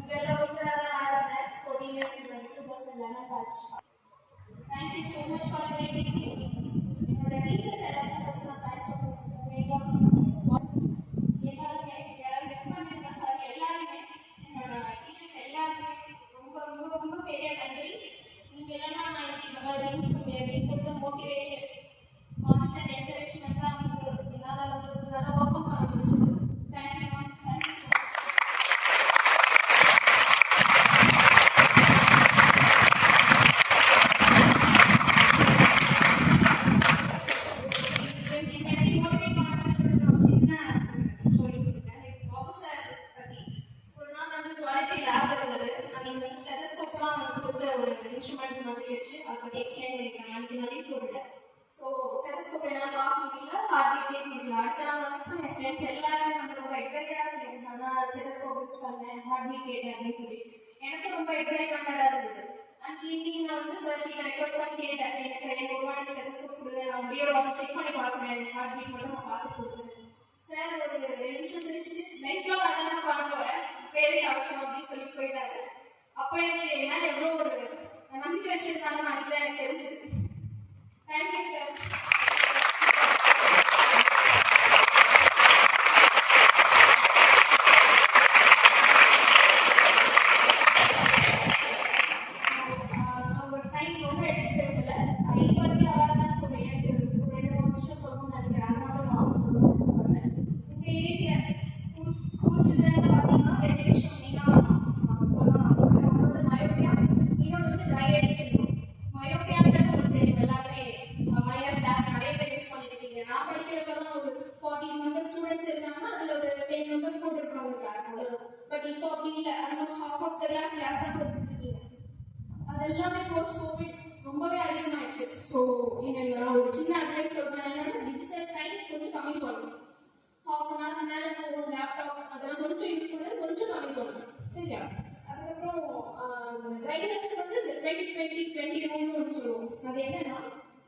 14 years in 2011 batch. Thank you so much for inviting me. என்னோட teachers எல்லாரும் first thanks எல்லாருமே யாரும் miss பண்ணிருந்தா சார் எல்லாருமே என்னோட டீச்சர்ஸ் எல்லாருமே ரொம்ப ரொம்ப ரொம்ப பெரிய நன்றி. நீங்க இல்லைன்னா நான் இந்த மாதிரி இருக்க முடியாது. கொடுத்த மோட்டிவேஷன் கான்ஸ்டன்ட் என்கரேஜ்மெண்ட் தான் வந்து என்னால் வந்து நல்லா பர்ஃபார்ம் பண்ண முடிஞ்சது. Thank you ma'am. Thank you so much. Instrument மாதிரி வச்சு அதை பற்றி எக்ஸ்பிளைன் பண்ணிக்கிறேன். எனக்கு நிறைய போடல. ஸோ ஸ்டெத்தஸ்கோப் என்னால் பார்க்க முடியல, ஹார்ட் பீட் கேட்க முடியல. அடுத்த நாள் வந்து என் ஃப்ரெண்ட்ஸ் எல்லாருமே வந்து ரொம்ப எக்ஸைட்டடாக சொல்லியிருந்தாங்க, ஸ்டெத்தஸ்கோப் யூஸ் பண்ணேன், ஹார்ட் பீட் கேட்டேன் அப்படின்னு சொல்லி. எனக்கு ரொம்ப எக்ஸைட்மெண்ட்டாக இருந்தது. அண்ட் ஈவினிங் நான் வந்து சார் கிட்ட ரெக்வஸ்ட் பண்ணி கேட்டேன், எனக்கு ஒரு வாட்டி ஸ்டெத்தஸ்கோப் கொடுங்க, நான் நிறைய வாட்டி செக் பண்ணி பார்க்குறேன், ஹார்ட் பீட் மட்டும் நான் பார்த்து கொடுக்குறேன். சார் ஒரு 2 நிமிஷம் தெரிச்சுட்டு லைஃப்லாம் கல்யாணம் பண்ண போகிறேன், வேறே அவசியம் அப்படின்னு சொல்லி போயிட்டாரு. அப்போ எனக்கு என் மேலே எவ்வளோ ஒரு நம்பிக்கை வச்சிருக்காங்க அன்னைக்கு எனக்கு தெரிஞ்சது. Thank you sir. ஒரு டைம் ரொம்ப எடுத்துக்கிறதுல இது வந்து அவேர்னஸ் எனக்கு ஒரு 2-3 நிமிஷம் சொல்லணும்னு நினைக்கிறேன். அது மட்டும் நான் சொல்லணும்னு சொல்கிறேன். உங்கள் ஏரியா ஸ்கூல் சில்ட்ரன் பார்த்தீங்கன்னா 2 விஷயம் மெயினாக சொல்லணும் ஆசைப்படுறேன். ஒன்று வந்து மயோபியா, இன்னொன்று வந்து ட்ரை ஐஸ். மயோபியான்றது உங்களுக்கு தெரியும், எல்லாருமே மைனஸ் கிளாஸ் நிறைய பேர் யூஸ் பண்ணிருக்கீங்க. நான் படிக்கிறப்பெல்லாம் ஒரு 14 மெம்பர்ஸ் ஸ்டூடெண்ட்ஸ் இருக்காங்கன்னா அதில் ஒரு 10 மெம்பர்ஸ் போட்டுருக்காங்க கிளாஸ். அவ்வளோ. பட் இப்போ அப்படி இல்லை, almost half of the class தான் போட்டுருக்கீங்க. அது எல்லாமே போஸ்ட் கோவிட் ரொம்பவே அதிகமாகிடுச்சு. ஸோ நான் ஒரு சின்ன அட்வைஸ் சொல்கிறேன், என்னன்னா டிஜிட்டல் டைம் கொஞ்சம் கம்மி பண்ணணும். ½ an hour மேலே ஃபோன், லேப்டாப் அதெல்லாம் கொஞ்சம் யூஸ் பண்ணுறது கொஞ்சம் கம்மி பண்ணணும். சரியா? அதுக்கப்புறம் ட்ரைனஸ்க்கு வந்து 20-20-20 ஒன்று சொல்லுவோம். அது என்னன்னா,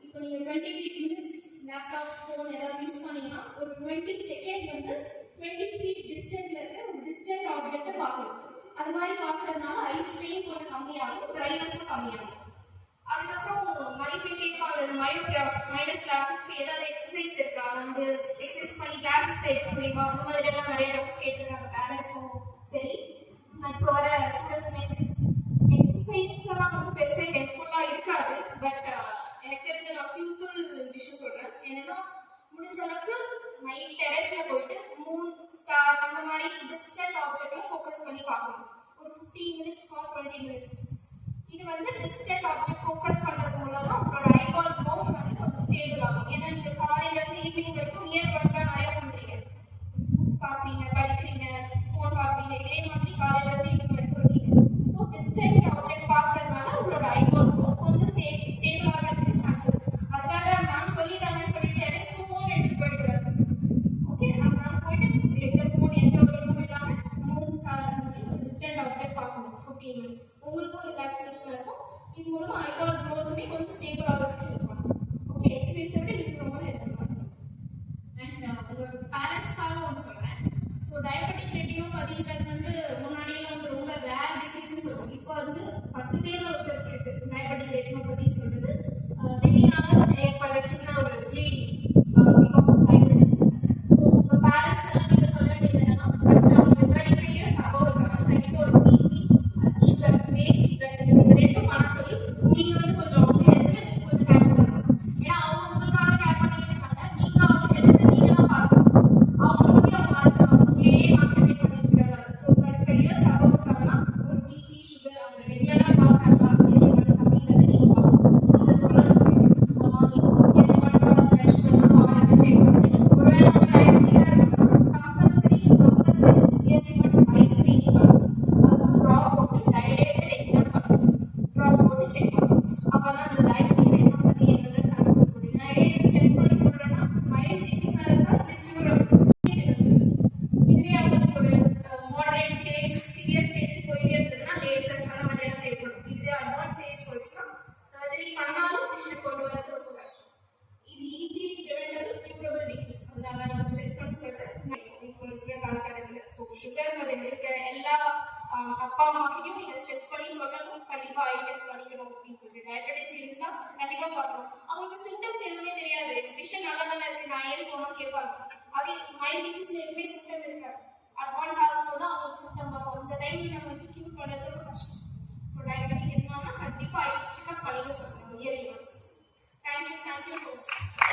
இப்போ நீங்கள் 20 minutes லேப்டாப் ஃபோன் ஏதாவது யூஸ் பண்ணீங்கன்னா ஒரு 20 செகண்ட் வந்து 20 feet டிஸ்டன்ஸ்ல இருக்க ஒரு டிஸ்டன்ட் ஆப்ஜெக்டை பார்க்கணும். அது மாதிரி பார்க்கறதுனால ஐ ஸ்ட்ரெயின் கொஞ்சம் கம்மியாகும், ட்ரைனஸும் கம்மியாகும். அதுக்கப்புறம் நிறைய பேர் கேட்பாங்க, மயோபியா மைனஸ் கிளாஸஸ்க்கு ஏதாவது எக்ஸசைஸ் இருக்கா, வந்து எக்ஸசைஸ் பண்ணி கிளாஸஸ் எடுக்க முடியுமா, அந்த மாதிரி எல்லாம் நிறைய டவுட்ஸ் கேட்டுருக்காங்க பேரண்ட்ஸும். சரி, நான் இப்போ வர ஸ்டூடெண்ட்ஸுமே சரி, எக்ஸசைஸ்லாம் வந்து பெருசாக ஹெல்ப்ஃபுல்லாக இருக்காது. பட் எனக்கு தெரிஞ்ச நான் சிம்பிள் விஷயம் சொல்கிறேன். என்னன்னா, முடிஞ்ச அளவுக்கு நைட் டெரஸில் போயிட்டு மூன், ஸ்டார் அந்த மாதிரி டிஸ்டன்ட் ஆப்ஜெக்டில் ஃபோக்கஸ் பண்ணி பார்க்கணும். ஒரு 15 minutes or 20 minutes. இது வந்து டிஸ்டன்ட் ஆப்ஜெக்ட் ஃபோக்கஸ் பண்ணுறது மூலமாக உங்களோட ஐபால் க்ரோத் வந்து கொஞ்சம் ஸ்டேபிள் ஆகும். ஏன்னா நீங்கள் காலையிலேருந்து ஈவினிங் வரைக்கும் நியர் ஒர்க் தான் நிறைய பண்ணுறீங்க. புக்ஸ் பார்க்குறீங்க, படிக்கிறீங்க, ஃபோன் பார்க்குறீங்க, இதே மாதிரி காலையிலேருந்து ஈவினிங் வரைக்கும் இருக்கீங்க. ஸோ டிஸ்டன்ட் ஆப்ஜெக்ட் பார்க்கறதுனால உங்களோட ஐபால் க்ரோத் கொஞ்சம் ஸ்டேபிளாக இருக்கிற சான்ஸ் இருக்குது. அதுக்காக நான் சொல்லிட்டாங்கன்னு சொல்லிட்டு டெரஸ்க்கு ஃபோன் எடுத்துகிட்டு போயிடக்கூடாது. ஓகே, அதனால போயிட்டு எந்த ஃபோன் எந்த ஒரு இதுவும் இல்லாமல் மூன், ஸ்டார் அந்த மாதிரி ஒரு டிஸ்டன்ட் ஆப்ஜெக்ட் பார்க்கணும் 15 minutes. உங்களுக்கும் ரிலாக்ஸேஷனாக இருக்கும். இது மூலமாக ஐபால் க்ரோத்துமே கொஞ்சம் ஸ்டேபிளாக இருக்கும். ஓகே, எக்ஸசைஸ் விட இது ரொம்ப ஹெல்ப்ஃபுல்லாக இருக்கும். அண்ட் உங்கள் பேரண்ட்ஸ்க்காக ஒன்று சொல்கிறேன். ஸோ டயபெட்டிக் ரெட்டினோபதின்றது வந்து முன்னாடியெல்லாம் வந்து ரொம்ப ரேர் டிசீஸ்ன்னு சொல்லுவோம். இப்போ வந்து 10 பேரில் ஒருத்தருக்கு இருக்குது டயபெட்டிக் ரெட்டினோபதின்னு சொல்கிறது. ரெட்டினால ஏற்படுற சின்ன ஒரு ப்ளீடிங் பிகாஸ் ஆஃப் டைபெட்டிஸ். ஸோ உங்கள் பேரண்ட்ஸ்க்கெல்லாம் நீங்கள் சொல்ல வேண்டியது என்னன்னா, ஃபஸ்ட்டு அவங்களுக்கு 35 years above இருக்காங்க, கண்டிப்பாக ஒரு BP, sugar, basic blood test இது 2 பண்ண சொல்லி நீங்கள் வந்து கொஞ்சம் அவங்க ஹெல்த்தில் நீங்கள் கொஞ்சம் கேர் பண்ணணும். ஏன்னா அவங்க உங்களுக்காக கேர் பண்ணிட்டு இருக்காங்க, நீங்கள் அவங்க ஹெல்த்தை நீங்கள் தான் பார்க்கணும். அவங்க பற்றி அவங்க மறந்துடுவாங்க, உங்களையே கான்சென்ட்ரேட் பண்ணிட்டு இருக்காங்க. ஸோ 35 years above இருக்காங்கன்னா ஒரு பிபி, சுகர் அவங்க ரெகுலராக பார்க்குறாங்களா, இயர்லி அப்படிங்கிறத நீங்கள் பார்க்கணும். நீங்கள் சொல்கிறது நீங்கள் ஒரு இயர்லி ஒன்ஸ் பிளட் சுகர் பாருங்க, செக் பண்ணுங்க. ஒருவேளை அவங்க டயபெட்டிக்காக இருக்காங்கன்னா compulsory yearly once eye screening பண்ணணும். அதுவும் ட்ராப் போட்டு டைலேட்டட் எக்ஸாம் பண்ணணும், ட்ராப் போட்டு செக் பண்ணணும். அப்போ தான் அந்த டயபெட்டிக் ரெட்டினோபதி என்னதை கண்டுபிடிக்க முடியும். நான் ஏன் ஸ்ட்ரெஸ் பண்ணி சொல்கிறேன்னா, மைல்ட் டிசீஸாக இருந்தால் இது க்யூரபிள். இதுவே அவங்களுக்கு ஒரு மாடரேட் ஸ்டேஜ், சிவியர் ஸ்டேஜ் போயிட்டே இருக்குதுன்னா லேசர்ஸ் அந்த மாதிரியெல்லாம் தேவைப்படும். இதுவே அட்வான்ஸ் ஸ்டேஜ் போயிடுச்சுன்னா சர்ஜரி பண்ணாலும் மிஷின் கொண்டு வரது ரொம்ப கஷ்டம். இது ஈஸிலி ப்ரிவென்டபிள், க்யூரபிள் டிசீஸ். அதனால நம்ம ஸ்ட்ரெஸ் பண்ணி சொல்கிறேன் இப்போ இருக்கிற காலகட்டத்தில். ஸோ சுகர் இருக்க எல்லா அப்பா அம்மாக்கிட்டையும் நீங்க ஸ்ட்ரெஸ் பண்ணி சொல்லணும், கண்டிப்பா ஐ டெஸ்ட் பண்ணிக்கணும் அப்படின்னு சொல்லிட்டு. டயபெட்டிஸ் இருந்தா கண்டிப்பா பார்க்கணும். அவங்களுக்கு சிம்டம்ஸ் எதுவுமே தெரியாது, விஷயம் நல்லா தானே இருக்கு, நான் ஏன் போகணும்னு கேட்பாங்க. அதே மைல்ட் டிசீஸ்ல எதுவுமே சிம்டம் இருக்காது. அட்வான்ஸ் ஆகும்போது தான் அவங்க சிம்டம் வரும். அந்த டைம்ல நம்ம வந்து கியூர் பண்ணுறது ரொம்ப கஷ்டம். ஸோ டயபெட்டிக் இருந்தாங்கன்னா கண்டிப்பா ஐ செக்அப் பண்ணிக்க சொல்லுங்க yearly once. Thank you so much.